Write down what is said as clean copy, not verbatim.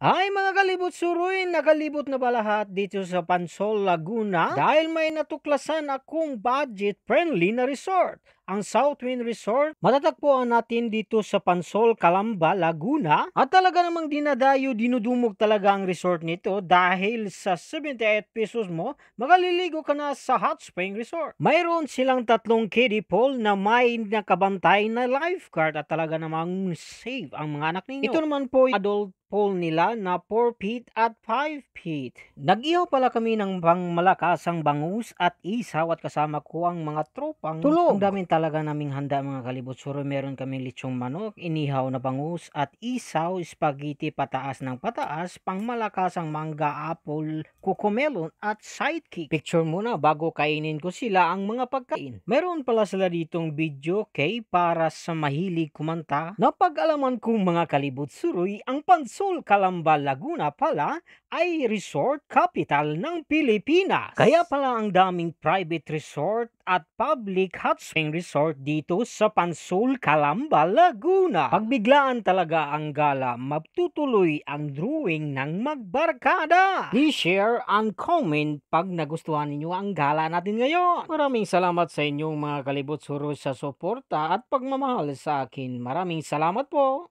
Ay mga kalibot suroy, nakalibot na ba lahat dito sa Pansol, Laguna? Dahil may natuklasan akong budget-friendly na resort. Ang Southwind Resort, matatagpuan natin dito sa Pansol, Calamba, Laguna. At talaga namang dinudumog talaga ang resort nito dahil sa 78 pesos mo, makaliligo ka na sa Hot Spring Resort. Mayroon silang tatlong kiddie pool na may nakabantay na lifeguard at talaga namang safe ang mga anak ninyo. Ito naman po adult pool nila na 4 feet at 5 feet. Nag-ihaw pala kami ng pangmalakasang bangus at isaw at kasama ko ang mga tropang tulog. Ang daming talaga naming handa mga kalibot suro. Meron kaming lechong manok, inihaw na bangus at isaw, spaghetti pataas ng pataas, pangmalakasang mangga, apple, kukumelon at sidekick. Picture muna bago kainin ko sila ang mga pagkain. Meron pala sila ditong video kay para sa mahilig kumanta. Napag-alaman kong mga kalibot suroy, ang Pansol, Calamba, Laguna pala ay resort capital ng Pilipinas. Kaya pala ang daming private resort at public hot spring resort dito sa Pansol, Calamba, Laguna. Pagbiglaan talaga ang gala, matutuloy ang drawing ng magbarkada. Please share and comment pag nagustuhan ninyo ang gala natin ngayon. Maraming salamat sa inyong mga kalibot suro sa suporta at pagmamahal sa akin. Maraming salamat po.